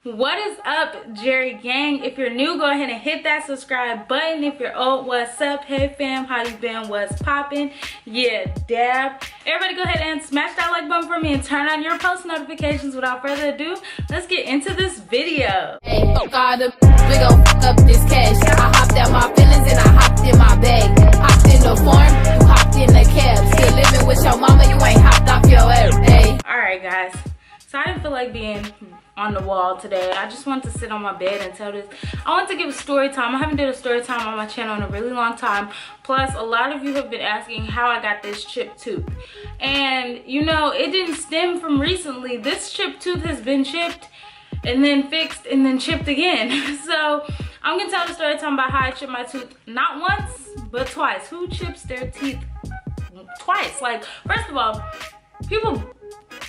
What is up, Jerry gang? If you're new, go ahead and hit that subscribe button. If you're old, what's up? Hey fam, how you been? What's poppin'? Yeah, dab. Everybody go ahead and smash that like button for me and turn on your post notifications. Without further ado, let's get into this video. Hey, God, we gon' fuck up this cash. I hopped out my feelings and I hopped in my bag. Hopped in the farm, you hopped in the cab. Still living with your mama, you ain't hopped off your ass. Hey. Alright guys, so I didn't feel like being on the wall today. I just want to sit on my bed and tell this. I want to give a story time. I haven't did a story time on my channel in a really long time. Plus, a lot of you have been asking how I got this chipped tooth. And, you know, it didn't stem from recently. This chipped tooth has been chipped and then fixed and then chipped again. So, I'm going to tell the story time about how I chipped my tooth not once, but twice. Who chips their teeth twice? Like, first of all, people...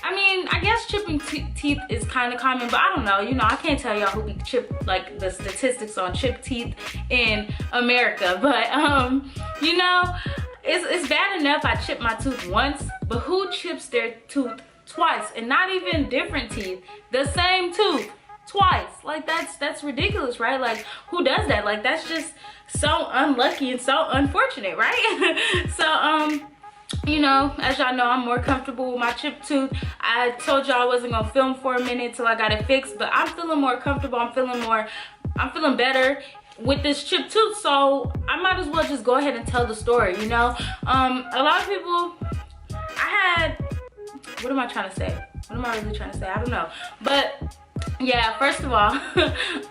I mean, I guess chipping teeth is kind of common, but I don't know. You know, I can't tell y'all who be chipped, like the statistics on chipped teeth in America. But, you know, it's bad enough I chipped my tooth once, but who chips their tooth twice? And not even different teeth, the same tooth twice. Like, that's ridiculous, right? Like, who does that? Like, that's just so unlucky and so unfortunate, right? So, you know, as y'all know, I'm more comfortable with my chipped tooth. I told y'all I wasn't gonna film for a minute till I got it fixed, but I'm feeling more comfortable. I'm feeling better with this chipped tooth, so I might as well just go ahead and tell the story, you know? A lot of people, what am I trying to say? What am I really trying to say? I don't know. But yeah, first of all,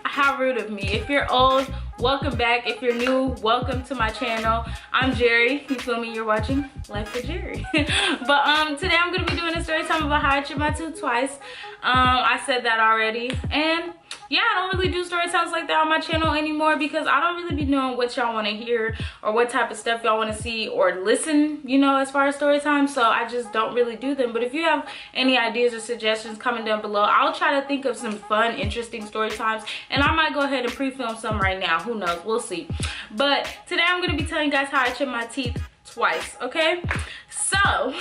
how rude of me. If you're old, welcome back. If you're new, welcome to my channel. I'm Jerry. You feel me? You're watching Life with Jerry. But today I'm gonna be doing a story time about how I chipped my tooth twice. I said that already. And yeah, I don't really do story times like that on my channel anymore because I don't really be knowing what y'all want to hear or what type of stuff y'all want to see or listen, you know, as far as story time. So I just don't really do them. But if you have any ideas or suggestions, comment down below. I'll try to think of some fun, interesting story times, and I might go ahead and pre-film some right now. Who knows? We'll see. But today I'm going to be telling you guys how I chip my teeth twice, okay? So,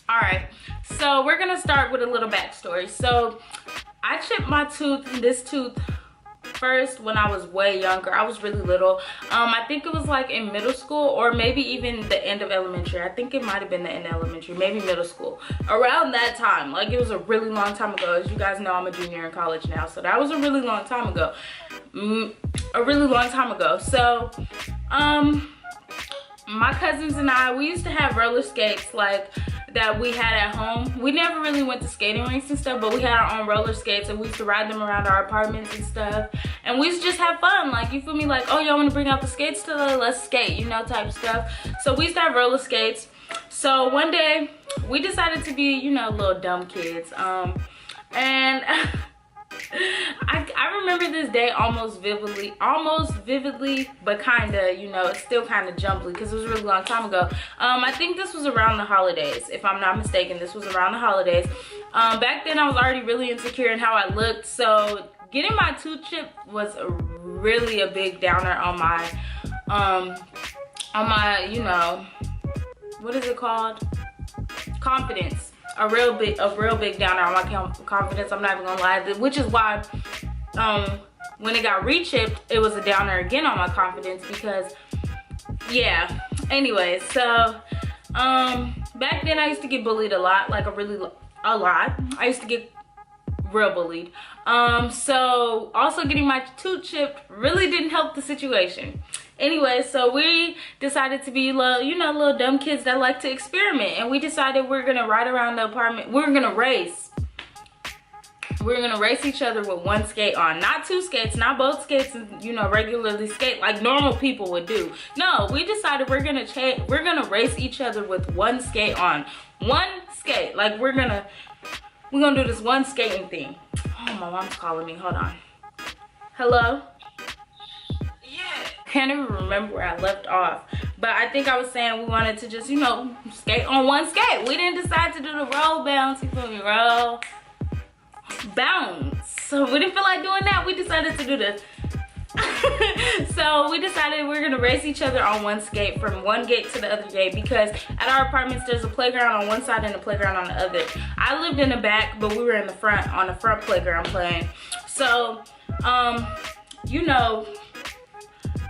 all right. So we're going to start with a little backstory. So I chipped my this tooth first when I was way younger. I was really little. I think it was like in middle school or maybe even the end of elementary. I think it might have been the end of elementary, maybe middle school. Around that time, like it was a really long time ago. As you guys know, I'm a junior in college now, so that was a really long time ago. A really long time ago. So, my cousins and I, we used to have roller skates like that we had at home. We never really went to skating rinks and stuff, but we had our own roller skates and we used to ride them around our apartments and stuff. And we used to just have fun, like, you feel me? Like, oh, y'all want to bring out the skates today? Let's skate, you know, type stuff. So we used to have roller skates. So one day we decided to be, you know, little dumb kids. And I remember this day almost vividly, but kinda, you know, it's still kinda jumbly because it was a really long time ago. I think this was around the holidays, if I'm not mistaken. This was around the holidays. Back then I was already really insecure in how I looked, so getting my tooth chipped was really a big downer on my, you know, what is it called? Confidence. A real big downer on my confidence. I'm not even gonna lie, which is why when it got re-chipped, it was a downer again on my confidence because, yeah. Anyways, so back then I used to get bullied a lot, like a lot. I used to get real bullied. So also getting my tooth chipped really didn't help the situation. Anyway, so we decided to be little, you know, little dumb kids that like to experiment, and we decided we're gonna ride around the apartment. We're gonna race each other with one skate on, not two skates, not both skates, you know, regularly skate like normal people would do. No, we decided we're gonna race each other with one skate on, one skate. Like we're gonna do this one skating thing. Oh, my mom's calling me. Hold on. Hello. Can't even remember where I left off, but I think I was saying we wanted to just, you know, skate on one skate. We didn't decide to do the roll bounce, you feel me? Roll bounce. So we didn't feel like doing that. We decided to do the So we decided we're gonna race each other on one skate, from one gate to the other gate, because at our apartments there's a playground on one side and a playground on the other. I lived in the back, but we were in the front, on the front playground playing. So you know,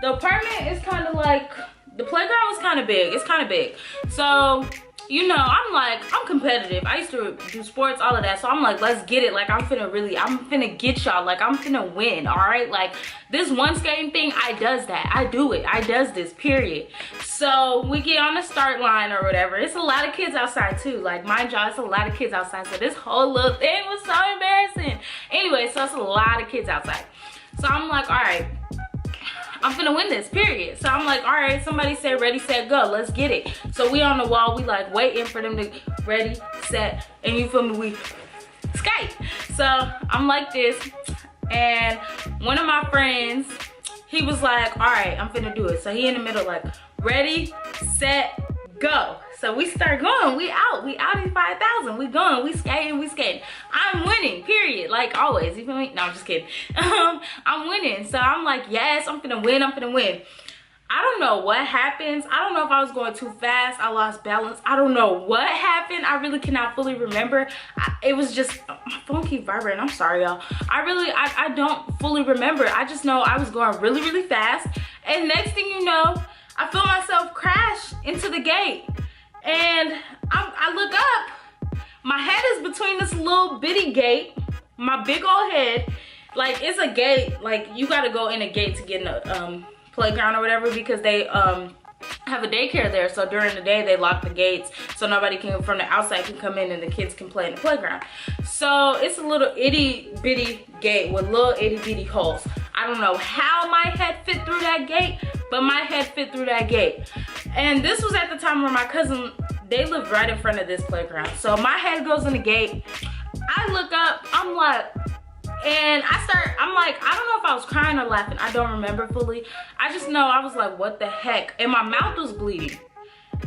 the apartment is kind of like, the playground was kind of big. It's kind of big. So, you know, I'm competitive. I used to do sports, all of that. So I'm like, let's get it. Like, I'm finna get y'all. Like, I'm finna win, all right? Like, this one skating thing, I does that. I do it. I does this, period. So we get on the start line or whatever. It's a lot of kids outside, too. Like, mind y'all, it's a lot of kids outside. So this whole little thing was so embarrassing. Anyway, so it's a lot of kids outside. So I'm like, all right, I'm finna win this, period. So I'm like, all right, somebody say ready, set, go. Let's get it. So we on the wall, we like waiting for them to ready, set, and you feel me, we skate. So I'm like this, and one of my friends, he was like, all right, I'm finna do it. So he in the middle like, ready, set, go. So we start going, we out in 5,000, we going, we skating. I'm winning, period, like always, you feel me? No, I'm just kidding. I'm winning, so I'm like, yes, I'm finna win. I don't know what happens. I don't know if I was going too fast, I lost balance. I don't know what happened. I really cannot fully remember. It was just, my phone keep vibrating, I'm sorry y'all. I don't fully remember. I just know I was going really, really fast, and next thing you know, I feel myself crash into the gate. And I look up, my head is between this little bitty gate, my big old head. Like, it's a gate, like you gotta go in a gate to get in a playground or whatever, because they have a daycare there. So during the day they lock the gates so nobody from the outside can come in and the kids can play in the playground. So it's a little itty bitty gate with little itty bitty holes. I don't know how my head fit through that gate, but my head fit through that gate. And this was at the time where my cousin, they lived right in front of this playground. So my head goes in the gate. I look up, I'm like, I'm like, I don't know if I was crying or laughing. I don't remember fully. I just know I was like, what the heck? And my mouth was bleeding.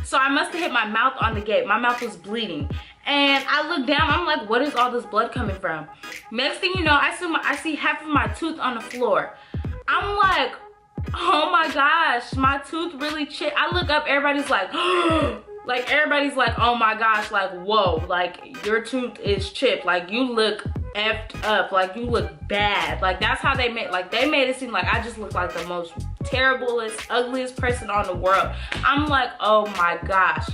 So I must have hit my mouth on the gate. My mouth was bleeding. And I look down, I'm like, what is all this blood coming from? Next thing you know, I see half of my tooth on the floor. I'm like, oh my gosh, my tooth really chipped. I look up, everybody's like, like everybody's like, oh my gosh, like, whoa, like your tooth is chipped. Like you look effed up, like you look bad. Like that's how they made it seem like I just look like the most terriblest, ugliest person on the world. I'm like, oh my gosh.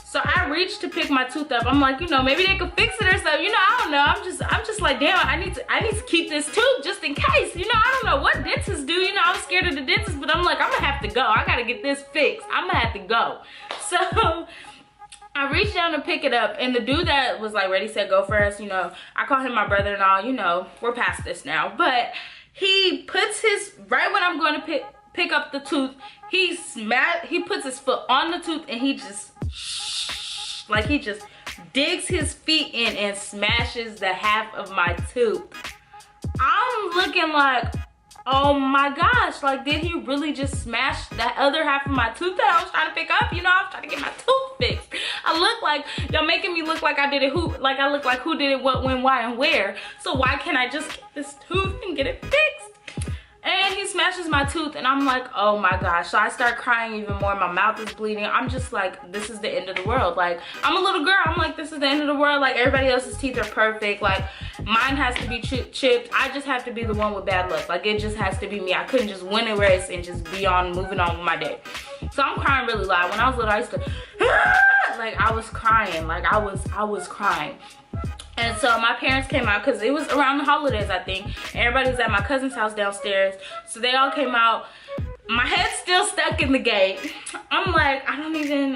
So I reached to pick my tooth up. I'm like, you know, maybe they could fix it or something. You know, I don't know. I'm just like, damn, I need to keep this tooth just in case. You know, I don't know what dentists do. You know, I'm scared of the dentist, but I'm like, I'm gonna have to go. I gotta get this fixed. I'm gonna have to go. So I reached down to pick it up, and the dude that was like ready, set, go for us, you know, I call him my brother-in-law, you know, we're past this now. But he puts his, right when I'm going to pick up the tooth, he puts his foot on the tooth, and he just digs his feet in and smashes the half of my tooth. I'm looking like, oh my gosh, like did he really just smash that other half of my tooth that I was trying to pick up? You know, I was trying to get my tooth fixed. I look like, y'all making me look like I did it, who look like who did it, what, when, why, and where. So why can't I just get this tooth and get it fixed? And he smashes my tooth, and I'm like, oh my gosh. So I start crying even more. My mouth is bleeding. I'm just like, this is the end of the world. Like, I'm a little girl. I'm like, this is the end of the world. Like, everybody else's teeth are perfect. Like, mine has to be chipped. I just have to be the one with bad luck. Like, it just has to be me. I couldn't just win a race and just be moving on with my day. So I'm crying really loud. When I was little, I used to, like, I was crying. Like, I was crying. And so my parents came out because it was around the holidays, I think. Everybody was at my cousin's house downstairs. So they all came out. My head's still stuck in the gate. I'm like, I don't even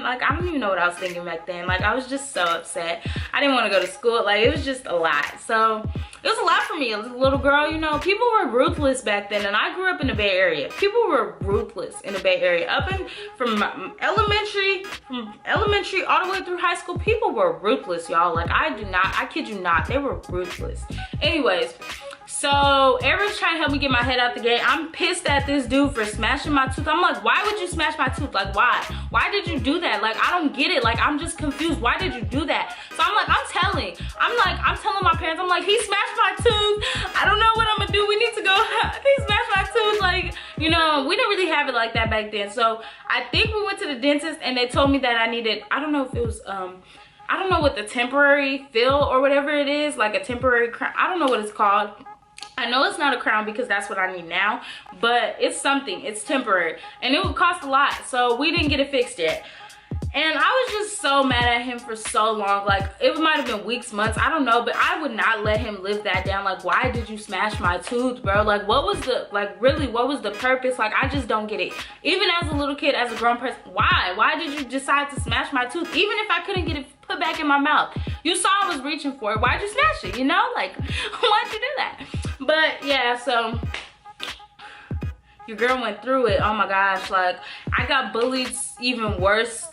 know what I was thinking back then. Like, I was just so upset. I didn't want to go to school. Like, it was just a lot. So it was a lot for me as a little girl. You know, people were ruthless back then. And I grew up in the Bay Area. People were ruthless in the Bay Area. From elementary all the way through high school, people were ruthless, y'all. Like, I kid you not, they were ruthless. Anyways, so everyone's trying to help me get my head out the gate. I'm pissed at this dude for smashing my tooth. I'm like, why would you smash my tooth? Like, why? Why did you do that? Like, I don't get it. Like, I'm just confused. Why did you do that? So I'm like, I'm telling my parents, I'm like, he smashed my tooth. I don't know what I'm gonna do. We need to go. He smashed my tooth. Like, back then. So I think we went to the dentist and they told me that I needed, I don't know if it was I don't know what the temporary fill or whatever it is, like a temporary crown. I don't know what it's called. I know it's not a crown because that's what I need now, but it's something, it's temporary, and it would cost a lot, so we didn't get it fixed yet. And I was just so mad at him for so long. Like, it might have been weeks, months, I don't know, but I would not let him live that down. Like, why did you smash my tooth, bro? Like, what was the, like, really, what was the purpose? Like, I just don't get it. Even as a little kid, as a grown person, why did you decide to smash my tooth? Even if I couldn't get it put back in my mouth, you saw I was reaching for it, why'd you smash it, you know? Like, why'd you do that? But yeah, so your girl went through it. Oh my gosh, like, I got bullied even worse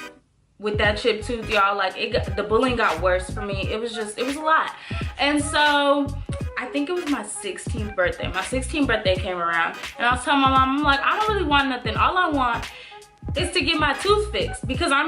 with that chipped tooth, y'all. Like, the bullying got worse for me. It was a lot. And so I think it was my 16th birthday. My 16th birthday came around and I was telling my mom, I'm like, I don't really want nothing. All I want is to get my tooth fixed, because I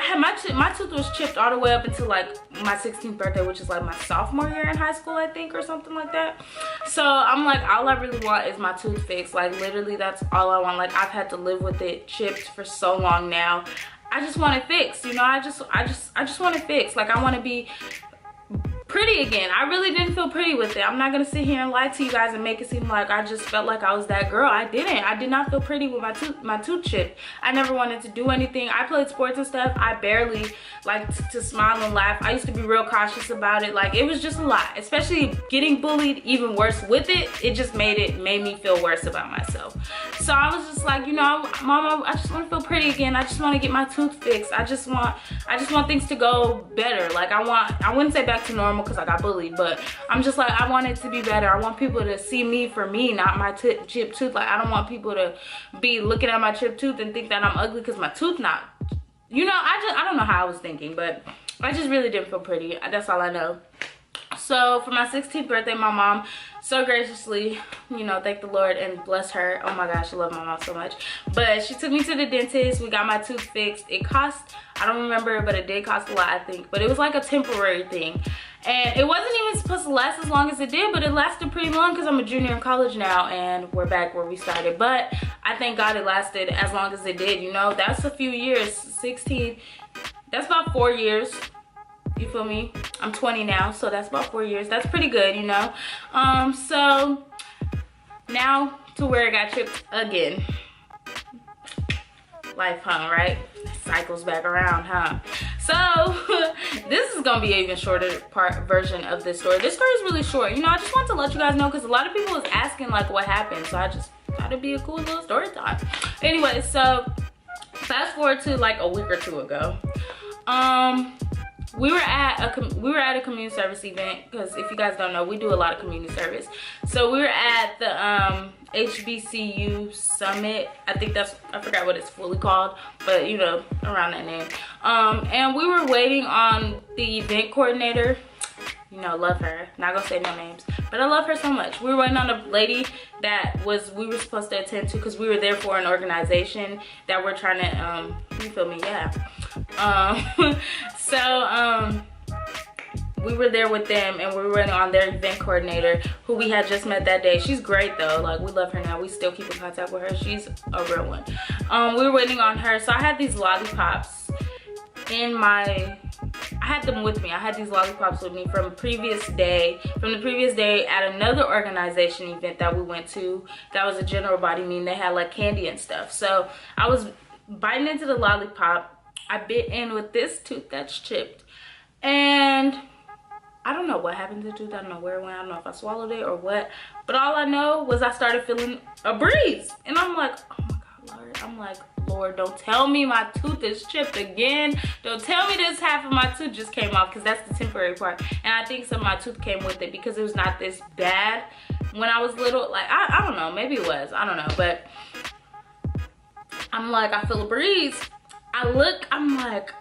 had my tooth was chipped all the way up until like my 16th birthday, which is like my sophomore year in high school, I think, or something like that. So I'm like, all I really want is my tooth fixed. Like, literally, that's all I want. Like, I've had to live with it chipped for so long now. I just want it fixed, you know. I just want it fixed. Like, I want to be pretty again. I really didn't feel pretty with it. I'm not gonna sit here and lie to you guys and make it seem like I just felt like I was that girl. I didn't. I did not feel pretty with my tooth chipped. I never wanted to do anything. I played sports and stuff. I barely liked to smile and laugh. I used to be real cautious about it. Like, it was just a lot, especially getting bullied even worse with it. It just made me feel worse about myself. So I was just like, you know, Mama, I just want to feel pretty again. I just want to get my tooth fixed. I just want things to go better. Like, I wouldn't say back to normal because I got bullied, but I'm just like, I want it to be better. I want people to see me for me, not my chipped tooth. Like, I don't want people to be looking at my chipped tooth and think that I'm ugly because my tooth not, you know. I don't know how I was thinking, but I just really didn't feel pretty. That's all I know. So for my 16th birthday, my mom so graciously, you know, thank the Lord and bless her. Oh my gosh, I love my mom so much. But she took me to the dentist. We got my tooth fixed. It cost, I don't remember, but it did cost a lot, I think. But it was like a temporary thing. And it wasn't even supposed to last as long as it did, but it lasted pretty long because I'm a junior in college now and we're back where we started. But I thank God it lasted as long as it did, you know. That's a few years. 16, that's about 4 years. You feel me? I'm 20 now, so that's about 4 years. That's pretty good, you know. So now to where it got chipped again. Life, huh? Right? Cycles back around, huh? So this is gonna be an even shorter version of this story. This story is really short, you know. I just want to let you guys know because a lot of people was asking like what happened, so I just thought it'd be a cool little story time. Anyway, so fast forward to like a week or two ago. We were at a community service event, because if you guys don't know, we do a lot of community service. So we were at the HBCU summit. I think I forgot what it's fully called, but you know, around that name. And we were waiting on the event coordinator. You know, love her. Not gonna say no names, but I love her so much. We were waiting on a lady that we were supposed to attend to, because we were there for an organization that we're trying to, you feel me? Yeah. So we were there with them and we were waiting on their event coordinator, who we had just met that day. She's great though. Like, we love her now. We still keep in contact with her. She's a real one. We were waiting on her. So I had these lollipops I had them with me. I had these lollipops with me from the previous day at another organization event that we went to. That was a general body meeting. They had like candy and stuff. So I was biting into the lollipop. I bit in with this tooth that's chipped. And I don't know what happened to the tooth. I don't know where it went. I don't know if I swallowed it or what. But all I know was I started feeling a breeze. And I'm like, oh my God, Lord. I'm like, Lord, don't tell me my tooth is chipped again. Don't tell me this half of my tooth just came off, because that's the temporary part. And I think some of my tooth came with it because it was not this bad when I was little. Like, I don't know. Maybe it was. I don't know. But I'm like, I feel a breeze. I look, I'm like,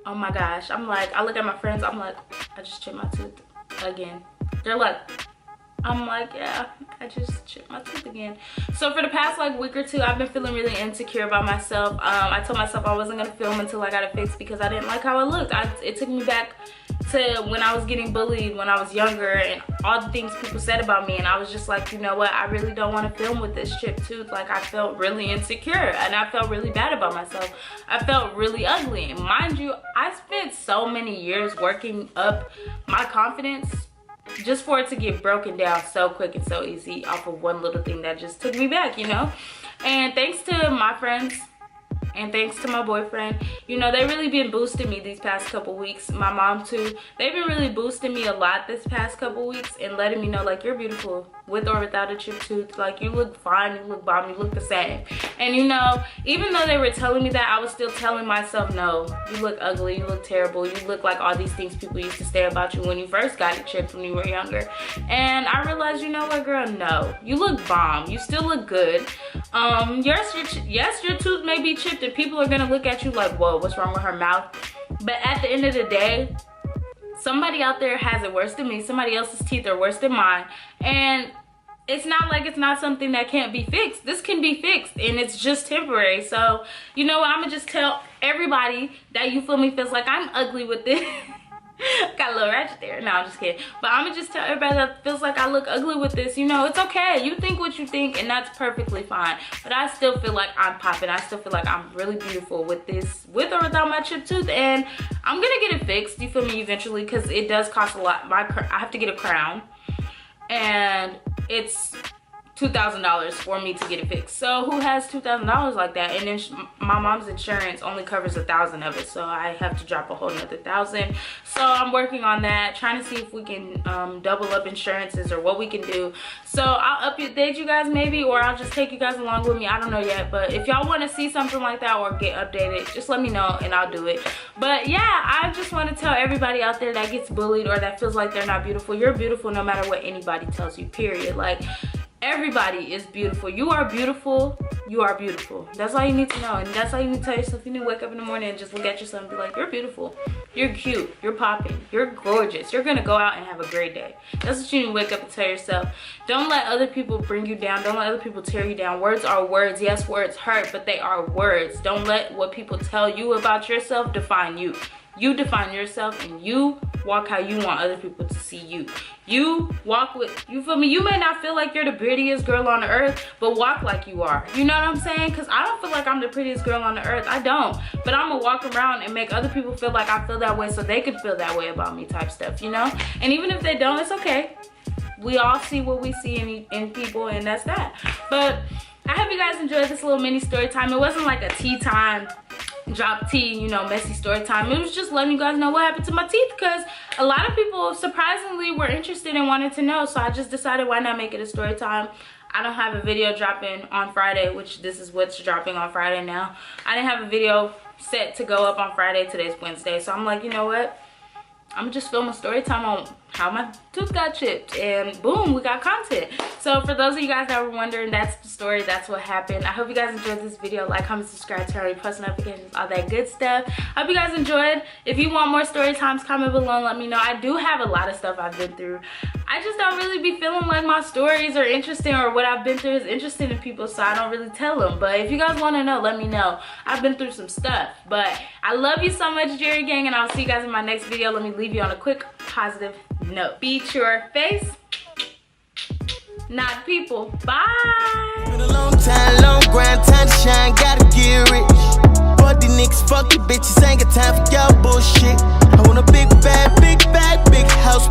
oh my gosh. I'm like, I look at my friends. I'm like, I just chipped my tooth again. They're like, I'm like, yeah, I just chipped my tooth again. So for the past like week or two, I've been feeling really insecure about myself. I told myself I wasn't gonna film until I got it fixed because I didn't like how it looked. It took me back to when I was getting bullied when I was younger and all the things people said about me, and I was just like, you know what, I really don't want to film with this chipped tooth. Like, I felt really insecure and I felt really bad about myself. I felt really ugly, and mind you, I spent so many years working up my confidence just for it to get broken down so quick and so easy off of one little thing that just took me back, you know. And thanks to my friends and thanks to my boyfriend, you know, they really been boosting me these past couple weeks. My mom too. They've been really boosting me a lot this past couple weeks and letting me know, like, you're beautiful with or without a chipped tooth. Like, you look fine, you look bomb, you look the same. And you know, even though they were telling me that, I was still telling myself, no, you look ugly, you look terrible, you look like all these things people used to say about you when you first got it chipped when you were younger. And I realized, you know what, girl, no, you look bomb, you still look good. Yes, your tooth may be chipped and people are gonna look at you like, whoa, what's wrong with her mouth? But at the end of the day, somebody out there has it worse than me. Somebody else's teeth are worse than mine, and it's not like it's not something that can't be fixed. This can be fixed, and it's just temporary. So you know what, I'm gonna just tell everybody that, you feel me, feels like I'm ugly with this. Got a little ratchet there. No, I'm just kidding. But I'm gonna just tell everybody that feels like I look ugly with this, you know, it's okay. You think what you think, and that's perfectly fine. But I still feel like I'm popping. I still feel like I'm really beautiful with this, with or without my chipped tooth. And I'm gonna get it fixed, you feel me, eventually, because it does cost a lot. I have to get a crown, and it's $2,000 for me to get it fixed. So who has $2,000 like that? And then my mom's insurance only covers 1,000 of it, so I have to drop a whole nother 1,000. So I'm working on that, trying to see if we can double up insurances or what we can do. So I'll update you guys maybe, or I'll just take you guys along with me. I don't know yet, but if y'all want to see something like that or get updated, just let me know and I'll do it. But yeah, I just want to tell everybody out there that gets bullied or that feels like they're not beautiful, you're beautiful no matter what anybody tells you, period. Like, everybody is beautiful. You are beautiful. You are beautiful. That's all you need to know. And that's all you need to tell yourself. You need to wake up in the morning and just look at yourself and be like, you're beautiful. You're cute. You're popping. You're gorgeous. You're going to go out and have a great day. That's what you need to wake up and tell yourself. Don't let other people bring you down. Don't let other people tear you down. Words are words. Yes, words hurt, but they are words. Don't let what people tell you about yourself define you. You define yourself, and you walk how you want other people to see you. You walk with, you feel me? You may not feel like you're the prettiest girl on the earth, but walk like you are. You know what I'm saying? Because I don't feel like I'm the prettiest girl on the earth. I don't. But I'm going to walk around and make other people feel like I feel that way so they can feel that way about me type stuff, you know? And even if they don't, it's okay. We all see what we see in people, and that's that. But I hope you guys enjoyed this little mini story time. It wasn't like a tea time, drop tea, you know, messy story time. It was just letting you guys know what happened to my teeth, because a lot of people surprisingly were interested and wanted to know. So I just decided, why not make it a story time? I don't have a video dropping on Friday, which this is what's dropping on Friday now. I didn't have a video set to go up on Friday. Today's Wednesday. So I'm like, you know what? I'm just film a story time on how my tooth got chipped, and boom, we got content. So for those of you guys that were wondering, that's the story, that's what happened. I hope you guys enjoyed this video. Like, comment, subscribe, turn on post notifications, all that good stuff. I hope you guys enjoyed. If you want more story times, comment below and let me know. I do have a lot of stuff I've been through. I just don't really be feeling like my stories are interesting, or what I've been through is interesting to people, so I don't really tell them. But if you guys want to know, let me know. I've been through some stuff. But I love you so much, Jerry Gang, and I'll see you guys in my next video. Let me leave you on a quick positive note. Beat your face, not people. Bye. Been a long time, long grind, time to shine, gotta get rich. Fuck these niggas, fuck these bitches, ain't got time for y'all bullshit. I want a big bag, big house.